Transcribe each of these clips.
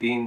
3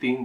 3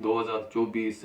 2024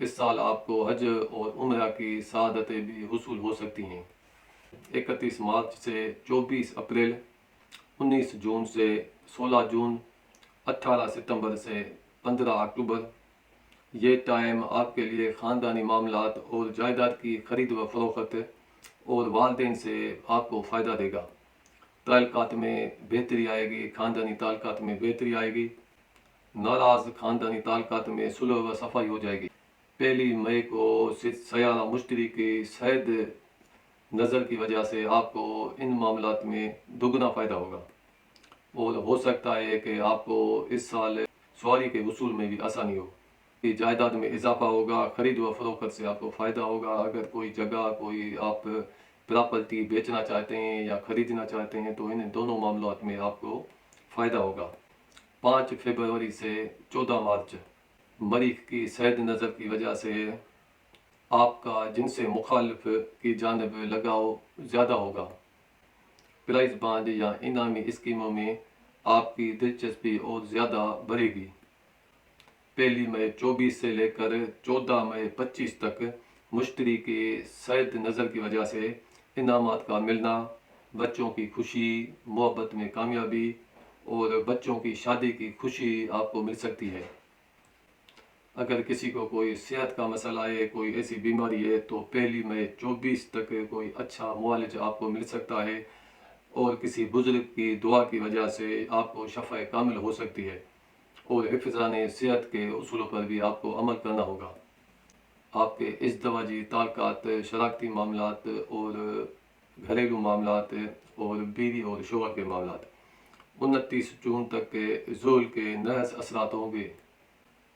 اس سال آپ کو حج اور عمرہ کی سعادتیں بھی حصول ہو سکتی ہیں۔ 31 مارچ سے 24 اپریل، 19 جون سے 16 جون، 18 ستمبر سے 15 اکتوبر، یہ ٹائم آپ کے لیے خاندانی معاملات اور جائیداد کی خرید و فروخت اور والدین سے آپ کو فائدہ دے گا۔ تعلقات میں بہتری آئے گی، خاندانی تعلقات میں بہتری آئے گی، ناراض خاندانی تعلقات میں صلح و صفائی ہو جائے گی۔ 1 مئی کو سیارہ مشتری کی شاید نظر کی وجہ سے آپ کو ان معاملات میں دگنا فائدہ ہوگا، اور ہو سکتا ہے کہ آپ کو اس سال سواری کے حصول میں بھی آسانی ہو۔ جائیداد میں اضافہ ہوگا، خرید و فروخت سے آپ کو فائدہ ہوگا۔ اگر کوئی جگہ، کوئی آپ پراپرٹی بیچنا چاہتے ہیں یا خریدنا چاہتے ہیں تو ان دونوں معاملات میں آپ کو فائدہ ہوگا۔ 5 فروری سے 14 مارچ، مریخ کی شاید نظر کی وجہ سے آپ کا جنس مخالف کی جانب لگاؤ زیادہ ہوگا۔ پرائز بانڈ یا انعامی اسکیموں میں آپ کی دلچسپی اور زیادہ بڑھے گی۔ 1 مئی 24 سے لے کر 14 مئی 25 تک مشتری کی شاید نظر کی وجہ سے انعامات کا ملنا، بچوں کی خوشی، محبت میں کامیابی اور بچوں کی شادی کی خوشی آپ کو مل سکتی ہے۔ اگر کسی کو کوئی صحت کا مسئلہ ہے، کوئی ایسی بیماری ہے، تو 1 مئی 24 تک کوئی اچھا معالج آپ کو مل سکتا ہے، اور کسی بزرگ کی دعا کی وجہ سے آپ کو شفا کامل ہو سکتی ہے، اور حفظان صحت کے اصولوں پر بھی آپ کو عمل کرنا ہوگا۔ آپ کے ازدواجی تعلقات، شراکتی معاملات اور گھریلو معاملات اور بیوی اور شوہر کے معاملات 29 جون تک زحل کے نحس اثرات ہوں گے۔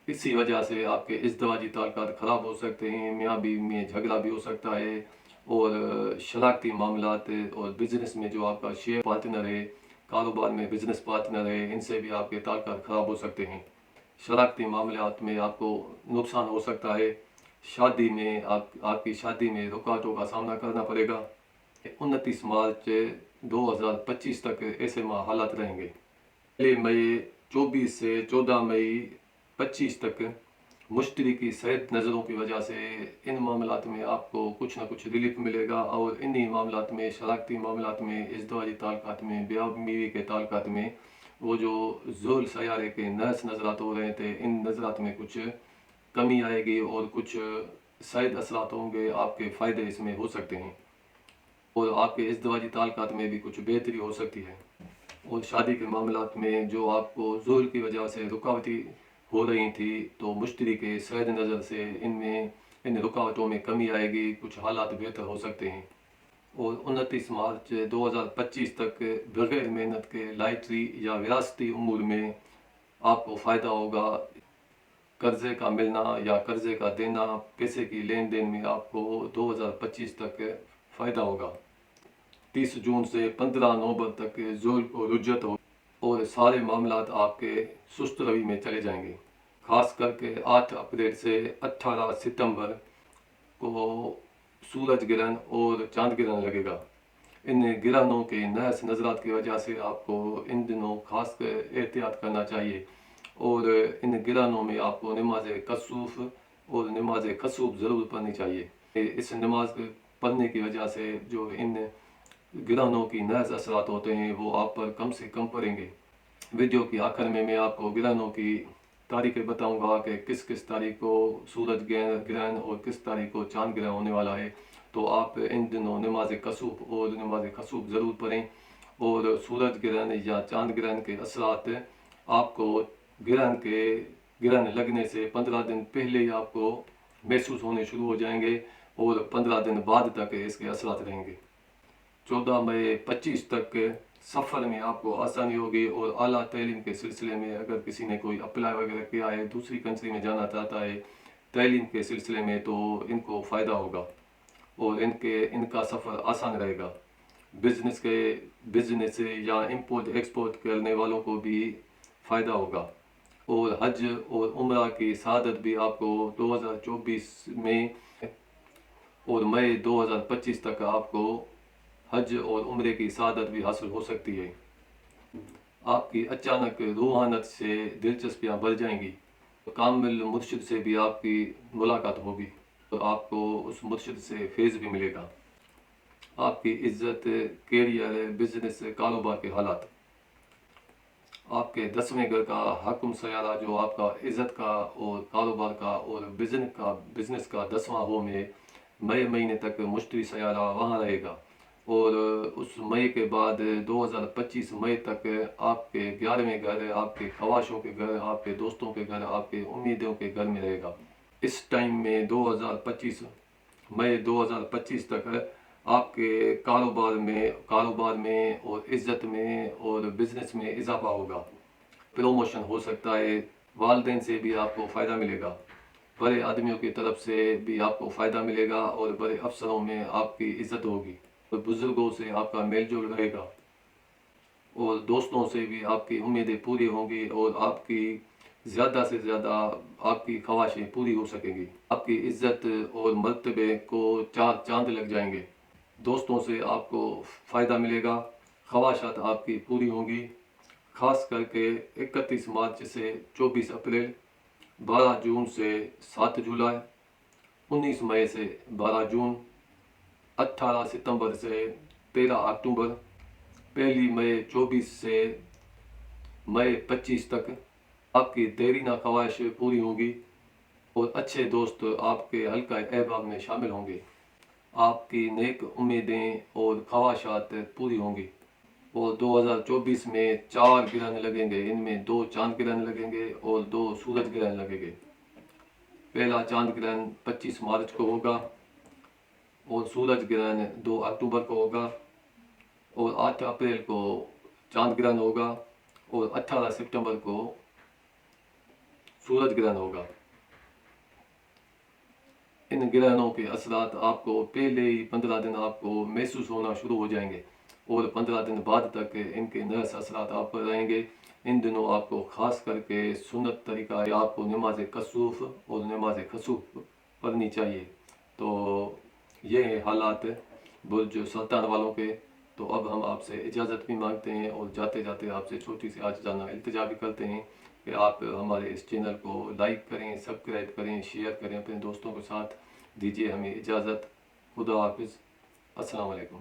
اسی وجہ سے آپ کے ازدواجی تعلقات خراب ہو سکتے ہیں، میاں بیوی میں جھگڑا بھی ہو سکتا ہے، اور شراکتی معاملات اور بزنس میں جو آپ کا شیئر پارٹنر ہے، کاروبار میں بزنس پارٹنر ہے، ان سے بھی آپ کے تعلقات خراب ہو سکتے ہیں۔ شراکتی معاملات میں آپ کو نقصان ہو سکتا ہے، شادی میں آپ کی شادی میں رکاوٹوں کا سامنا کرنا پڑے گا۔ 29 مارچ 2025 تک ایسے حالات رہیں گے۔ 1 مئی 24 سے 14 مئی 25 تک مشتری کی شاید نظروں کی وجہ سے ان معاملات میں آپ کو کچھ نہ کچھ ریلیف ملے گا، اور انہی معاملات میں، شراکتی معاملات میں، ازدواجی تعلقات میں، بیوی بیوی کے تعلقات میں، وہ جو زحل سیارے کے نحس نظرات ہو رہے تھے، ان نظرات میں کچھ کمی آئے گی، اور کچھ شاید اثرات ہوں گے، آپ کے فائدے اس میں ہو سکتے ہیں، اور آپ کے ازدواجی تعلقات میں بھی کچھ بہتری ہو سکتی ہے۔ اور شادی کے معاملات میں جو آپ کو زحل کی وجہ سے رکاوٹی ہو رہی تھی، تو مشتری کے شاید نظر سے ان رکاوٹوں میں کمی آئے گی، کچھ حالات بہتر ہو سکتے ہیں۔ اور 29 مارچ 2025 تک بغیر محنت کے لاٹری یا وراثتی امور میں آپ کو فائدہ ہوگا۔ قرضے کا ملنا یا قرضے کا دینا، پیسے کی لین دین میں آپ کو 2025 تک فائدہ ہوگا۔ 30 جون سے 15 نومبر تک زحل کو رجت ہو، اور سارے معاملات آپ کے سست روی میں چلے جائیں گے۔ خاص کر کے 8 اپریل سے 18 ستمبر کو سورج گرہن اور چاند گرہن لگے گا۔ ان گرہنوں کے نحس نظرات کی وجہ سے آپ کو ان دنوں خاص احتیاط کرنا چاہیے، اور ان گرہنوں میں آپ کو نماز کسوف اور نماز خسوف ضرور پڑھنی چاہیے۔ اس نماز پڑھنے کی وجہ سے جو ان گرہنوں کی نحس اثرات ہوتے ہیں وہ آپ پر کم سے کم پڑیں گے۔ ویڈیو کی آخر میں آپ کو گرہنوں کی تاریخیں بتاؤں گا کہ کس تاریخ کو سورج گرہن اور کس تاریخ کو چاند گرہن ہونے والا ہے، تو آپ ان دنوں نماز کسوف اور نماز خسوف ضرور پڑھیں۔ اور سورج گرہن یا چاند گرہن کے اثرات آپ کو گرہن لگنے سے 15 دن پہلے ہی آپ کو محسوس ہونے شروع ہو جائیں گے، اور 15 دن بعد تک اس کے اثرات رہیں گے۔ 14 مئی 25 تک سفر میں آپ کو آسانی ہوگی، اور اعلیٰ تعلیم کے سلسلے میں اگر کسی نے کوئی اپلائی وغیرہ کیا ہے، دوسری کنٹری میں جانا چاہتا ہے تعلیم کے سلسلے میں، تو ان کو فائدہ ہوگا، اور ان کا سفر آسان رہے گا۔ بزنس یا امپورٹ ایکسپورٹ کرنے والوں کو بھی فائدہ ہوگا، اور حج اور عمرہ کی سعادت بھی آپ کو 2024 میں اور مئی 2025 تک آپ کو حج اور عمرے کی سعادت بھی حاصل ہو سکتی ہے۔ آپ کی اچانک روحانیت سے دلچسپیاں بڑھ جائیں گی، کامل مرشد سے بھی آپ کی ملاقات ہوگی تو آپ کو اس مرشد سے فیض بھی ملے گا۔ آپ کی عزت، کیریئر، بزنس، کاروبار کے حالات، آپ کے 10ویں گھر کا حاکم سیارہ جو آپ کا عزت کا اور کاروبار کا اور بزنس کا 10واں ہو میں مئی مہینے تک مشتری سیارہ وہاں رہے گا، اور اس مئی کے بعد 2025 مئی تک آپ کے 11ویں گھر، آپ کے خواہشوں کے گھر، آپ کے دوستوں کے گھر، آپ کے امیدوں کے گھر میں رہے گا۔ اس ٹائم میں 2025 مئی 2025 تک آپ کے کاروبار میں اور عزت میں اور بزنس میں اضافہ ہوگا، پروموشن ہو سکتا ہے، والدین سے بھی آپ کو فائدہ ملے گا، بڑے آدمیوں کی طرف سے بھی آپ کو فائدہ ملے گا، اور بڑے افسروں میں آپ کی عزت ہوگی، اور بزرگوں سے آپ کا میل جول رہے گا، اور دوستوں سے بھی آپ کی امیدیں پوری ہوں گی، اور آپ کی زیادہ سے زیادہ آپ کی خواہشیں پوری ہو سکیں گی۔ آپ کی عزت اور مرتبے کو 4 چاند لگ جائیں گے، دوستوں سے آپ کو فائدہ ملے گا، خواہشات آپ کی پوری ہوں گی، خاص کر کے 31 مارچ سے 24 اپریل، 12 جون سے 7 جولائی، 19 مئی سے 12 جون، 18 ستمبر سے 13 اکتوبر، 1 مئی 24 سے مئی 25 تک آپ کی دیرینہ خواہش پوری ہوں گی، اور اچھے دوست آپ کے حلقہ احباب میں شامل ہوں گے، آپ کی نیک امیدیں اور خواہشات پوری ہوں گی، اور 2024 میں 4 گرہن لگیں گے، ان میں 2 چاند گرہن لگیں گے اور 2 سورج گرہن لگیں گے۔ پہلا چاند گرہن 25 مارچ کو ہوگا، اور سورج گرہن 2 اکتوبر کو ہوگا، اور 8 اپریل کو چاند گرہن ہوگا، اور 18 ستمبر کو سورج گرہن ہوگا۔ ان گرہنوں کے اثرات آپ کو پہلے ہی 15 دن آپ کو محسوس ہونا شروع ہو جائیں گے، اور 15 دن بعد تک ان کے نرس اثرات آپ پر رہیں گے۔ ان دنوں آپ کو خاص کر کے سنت طریقہ آپ کو نماز کسوف اور نماز خسوف پڑھنی چاہیے۔ تو یہ ہیں حالات برج سرطان والوں کے۔ تو اب ہم آپ سے اجازت بھی مانگتے ہیں، اور جاتے جاتے آپ سے چھوٹی سی عاجزانہ التجا بھی کرتے ہیں کہ آپ ہمارے اس چینل کو لائک کریں، سبسکرائب کریں، شیئر کریں، اپنے دوستوں کے ساتھ۔ دیجیے ہمیں اجازت۔ خدا حافظ۔ السلام علیکم۔